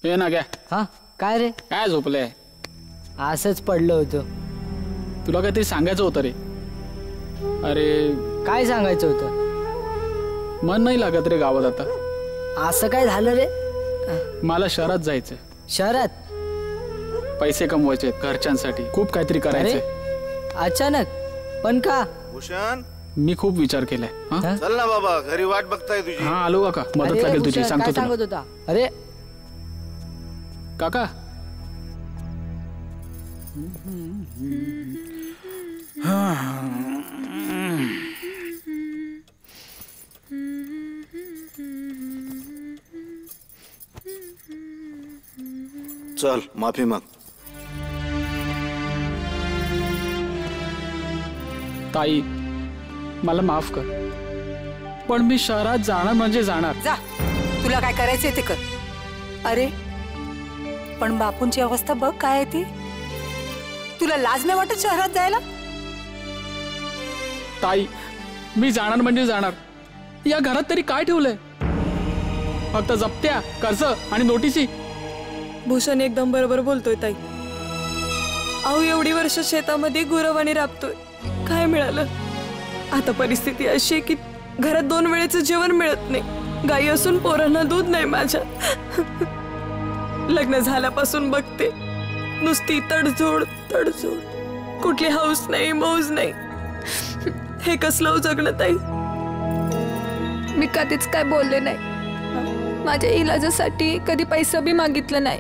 हे ना घ्या. हा काय रे? काय झोपले? असंच पडलं होतं. तुला काहीतरी सांगायचं होतं रे. अरे काय सांगायचं होतं? मन नाही लागत रे गावात आता. असं काय झालं रे? मला शहरात जायचं. शहरात? पैसे कमवायचे घरच्यांसाठी. खूप काहीतरी करायचंय. अचानक? पण का? भूषण मी खूप विचार केलाय. चल ना बाबा, घरी वाट बघताय तुझी. हा आलो काका, मदत लागेल तुझी. सांगतो तुला. सांगत होता? अरे काका चल माफी माग. ताई मला माफ कर, पण मी शहरात जाणार म्हणजे जाणार. जा, तुला काय करायचंय ते कर. अरे पण बापूंची अवस्था बघ काय आहे ती. तुला लाज नाही वाटत शहरात जायला? ताई मी जाणार म्हणजे जाणार. या घरात तरी काय ठेवलंय? फक्त जप्त्या, कर्ज आणि नोटिसी. भूषण एकदम बरोबर बोलतोय ताई. अहो एवढी वर्ष शेतामध्ये गुरवाणी राबतोय, काय मिळालं? आता परिस्थिती अशी आहे की घरात 2 वेळेचं जेवण मिळत नाही. गाई असून पोरांना दूध नाही माझ्या. लग्न झाल्यापासून बघते नुसती तडजोड तडजोड. कुठली हौस नाही, मौज नाही. हे कसलं जगणं ताई? मी कधीच काय बोलले नाही. माझ्या इलाजासाठी कधी पैसा बी मागितलं नाही.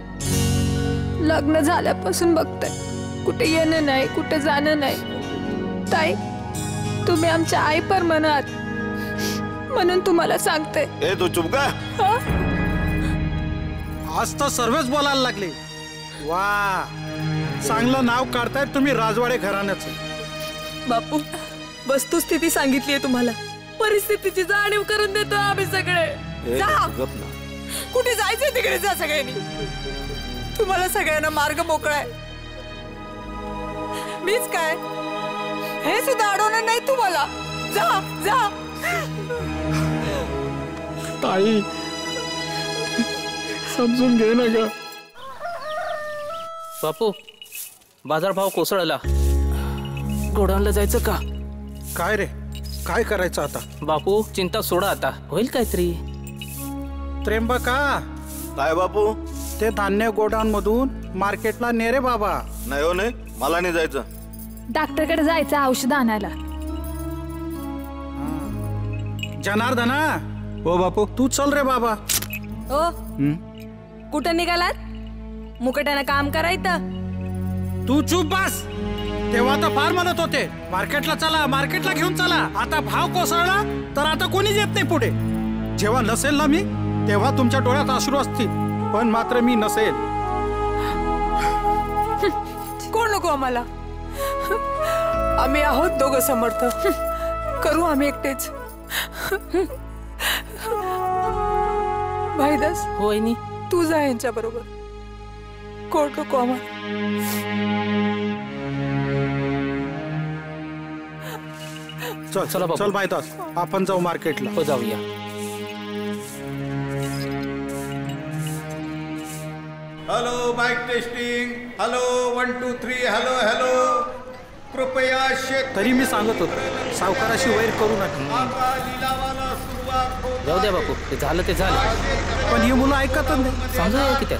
लग्न झाल्यापासून बघताय कुठे येणं नाही, कुठे जाणं नाही. ताई तुम्ही आमच्या आई पर म्हणात, म्हणून तुम्हाला सांगते. ए तू चुप का? आज तर सर्वच बोलायला लागले. वा, चांगलं नाव काढताय तुम्ही राजवाडे घराण्याचं. बापू वस्तुस्थिती सांगितलीये तुम्हाला, परिस्थितीची जाणीव करून देतो आम्ही सगळे. जा, कुठे जायचंय तिकडे जा सगळ्यांनी. तुम्हाला सगळ्यांना मार्ग मोकळा आहे. मीच काय, हे सुद्धा अडवणार नाही तुम्हाला. जा जा. ताई समजून घे ना ग. बापू बाजारभाव कोसळला. गोडाऊनला जायचं का? काय रे, काय करायचं आता? बापू चिंता सोडा, आता होईल काहीतरी. त्र्यंबका, काय बापू? ते धान्य गोडाऊन मधून मार्केटला ने रे बाबा. नाही हो, नाही मला नाही जायचं. डॉक्टरकडे जायचं औषध आणायला. जनार्दना. हो बापू. तू चल रे बाबा. ओ कुठं निघालात? मुकट्यानं काम करायचं. तू चुप बस. तेव्हा तर फार म्हणत होते मार्केटला चला, मार्केटला घेऊन चला. आता भाव कोसळला तर आता कोणीच येत नाही पुढे. जेव्हा नसेल ना मी, तेव्हा तुमच्या डोळ्यात अश्रू असतील, पण मात्र मी नसेल. कोण नको आम्हाला. आम्ही आहोत दोघं समर्थ. करू आम्ही एकटेच. भाईदास, होय नी, तू जा यांच्या बरोबर. कोण नको आम्हाला. चल चला चल भाईदास, आपण जाऊ मार्केटला. हो जाऊया. Hello, mike testing. Hello, 1 2 3. Hello hello. कृपया तरी मी सांगत होतो सावकाराशी वैर करू नका. जाऊ द्या बापू, ते झालं ते झालं. पण ही मुलं ऐकत नाही. समजा की त्या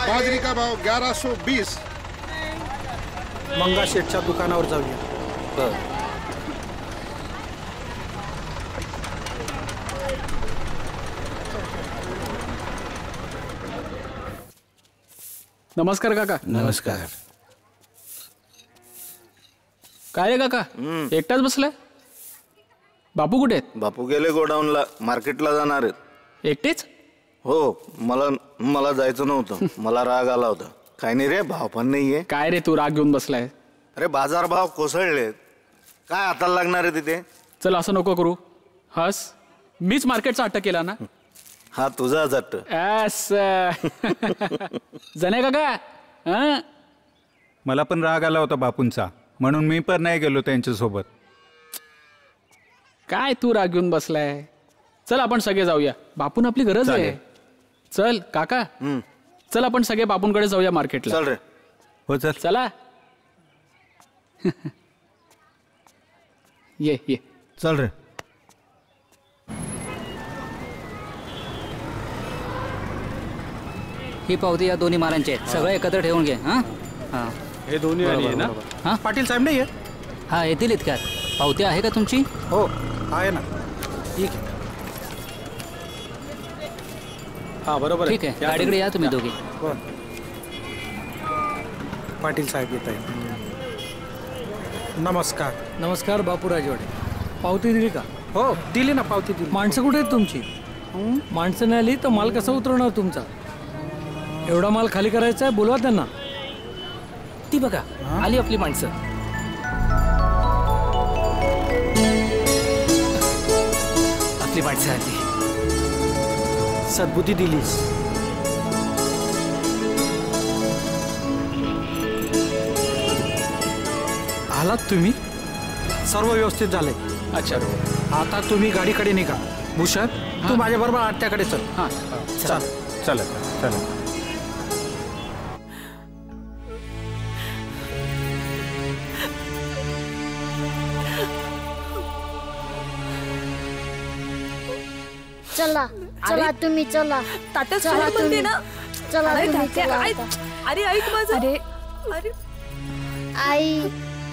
बाजरी का भाव 1120. मंगा शेठच्या दुकानावर जाऊया. बरं. नमस्कार काका. नमस्कार. काय रे काका, एकटाच बसलाय? बापू कुठे आहेत? बापू गेले गोडाऊनला, मार्केटला जाणार आहेत. एकटेच? हो, मला जायचं नव्हतं. मला राग आला होता. काही नाही रे, भाव पण नाहीये. काय रे तू राग घेऊन बसलाय? अरे बाजार भाव कोसळलेत, काय हाताला लागणार आहे तिथे? चल असं नको करू. हस, मीच मार्केटचा अटक केला ना. हा तुझा जट. जने काका, मला पण राग आला होता बापूंचा, म्हणून मी पण नाही गेलो त्यांच्यासोबत. काय तू राग घेऊन बसलाय? चल आपण सगळे जाऊया, बापून आपली गरज आहे. चल काका चल आपण सगळे बापूंकडे जाऊया मार्केटला. चल रे. हो चल. चला. ये ये. चल रे. ही पावती या दोन्ही मालांची आहे. सगळं एकत्र ठेवून घे. हा हा हे दोन्ही आली आहे ना? हा पाटील साहेब नाही आहे? हा येतील इतक्यात. पावती आहे का तुमची? हो आहे ना. ठीक आहे. हा बरोबर ठीक आहे. गाडीकडे या तुम्ही दोघे. पाटील साहेब येत आहेत. नमस्कार. नमस्कार बापू राजवाडे. पावती दिली का? हो दिली ना पावती दिली. माणसं कुठे आहेत तुमची? माणसं नाही आली तर माल कसा उतरवणार तुमचा? एवढा माल खाली करायचा आहे, बोलवा त्यांना. ती बघा आली आपली माणसं. आपली माणसं आली. सद्बुद्धी दिलीस. आलात तुम्ही? सर्व व्यवस्थित झाले. अच्छा. आता तुम्ही गाडीकडे निघा. भूषण तू माझ्या बरोबर आत्याकडे चल. हा चल. चला चला. चला चला तुम्ही चला. तात्या चला चला म्हणते तुम्ही. ना. चला अरे तुम्ही तात्या, चला ऐक. आता. अरे ऐक माझं. अरे अरे आई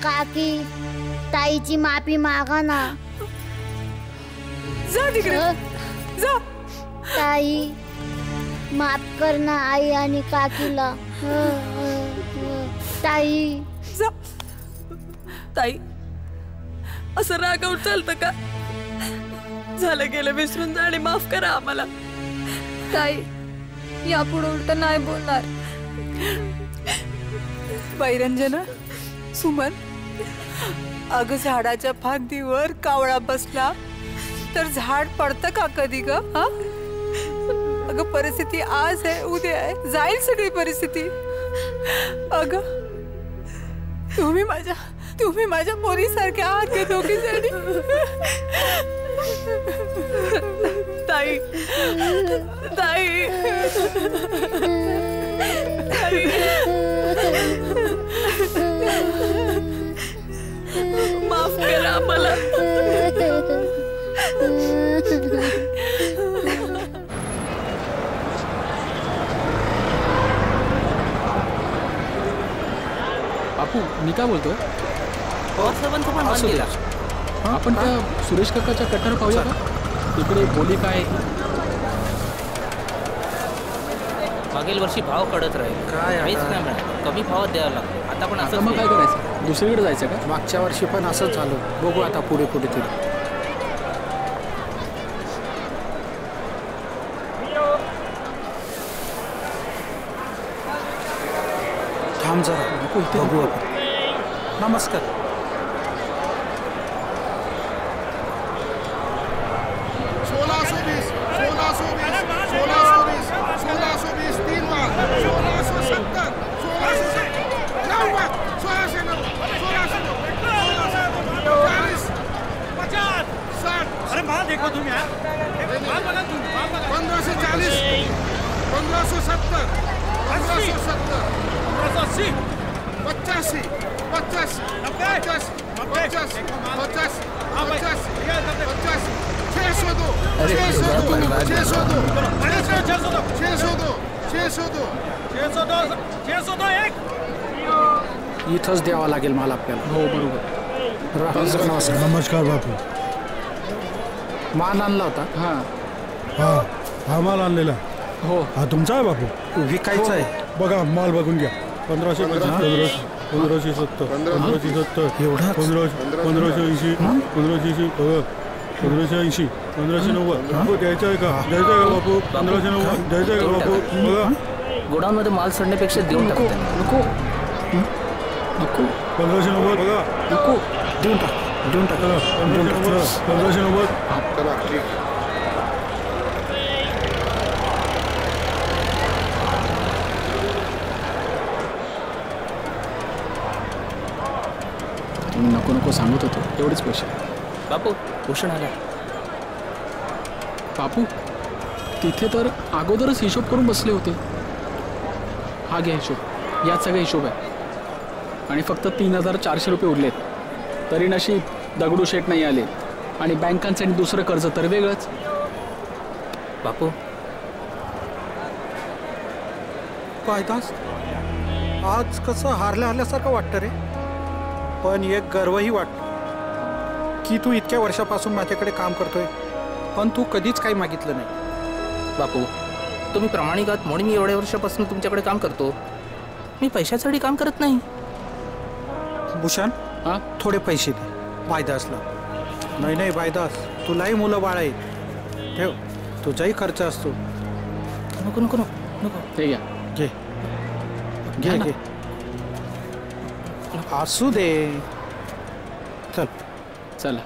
काकी ताईची माफी मागा ना. जा तिकडे. हं? जा. ताई माफ कर ना आई आणि काकीला. ताई जा. ताई असं रागावून चालतं का? झालं गेलं विसरून जा आणि माफ करा आम्हाला. ताई यापुढे उलट नाही बोलणार. बैरंजना, सुमन, अगं झाडाच्या फांदीवर कावळा बसला तर झाड पडतं का कधी ग? हा अगं परिस्थिती आज आहे उद्या आहे, जाईल सगळी परिस्थिती. अगं तुम्ही माझ्या पोरीसारख्या आहात का दोघी जणी? ताई ताई माफ करा मला. बापू मी काय बोलतोय? पवारसाहेबांचा पण मान दिला. आपण त्या सुरेश काकाच्या कट्ट्यावर पाहूया का? तिकडे बोली काय? मागील वर्षी भाव कडत राहील. काय काहीच नाही मिळालं. कमी भावात द्यावं लागतं. आता पण आता असं मग काय करायचं? दुसरीकडे जायचं का? मागच्या वर्षी पण असंच झालं. बघू आता पुढे कुठेतरी. थांब जरा बघू आपण. नमस्कार. अरे माल देखो तुम्ही. 1540, 1570, 1570, 1580, 85, 85, 50, 50, 50, 50, 602, 602. इथंच द्यावा लागेल माल आपल्याला. हो बरोबर. नमस्कार बापू. माल आणला होता. हा हा माल आणलेला. हो हा तुमचा आहे बापू? विकायचा आहे. बघा माल बघून घ्या. 1550, 1570, 1570 एवढा 1580, 1580 बघा 1580, 1590. द्यायचं आहे का? द्यायचं आहे का बापू? 1590 द्यायचं आहे का बापू? बघा गोडाऊनमध्ये माल सोडण्यापेक्षा देऊन नको टाकतात. नको नको 1590 बघा. नको. देऊन टाक. देऊन टाक. 1590. तुम्ही नको नको सांगत होतो. एवढेच पैसे. बापू भूषण आला. बापू तिथे तर अगोदरच हिशोब करून बसले होते. हा घ्या हिशोब, यात सगळे हिशोब आहे. आणि फक्त 3,400 रुपये उरलेत. तरी नशीब दगडूशेठ नाही आले. आणि बँकांसाठी दुसरं कर्ज तर वेगळंच. बापू पायदास, आज कसं हारल्यासारखं वाटतं रे. पण एक गर्वही वाटतो की तू इतक्या वर्षापासून माझ्याकडे काम करतोय, पण तू कधीच काही मागितलं नाही. बापू तुम्ही प्रामाणिक आहात म्हणून मी एवढ्या वर्षापासून तुमच्याकडे काम करतो. मी पैशासाठी काम करत नाही. भूषण, थोडे पैसे दे पायदासला. नाही नाही पायदास, तुलाही मुलं बाळ आहेत. ठेव, तुझाही खर्च असतो. नको नको नको नको. ते घ्या. घे घे घे. असू दे. चल चला.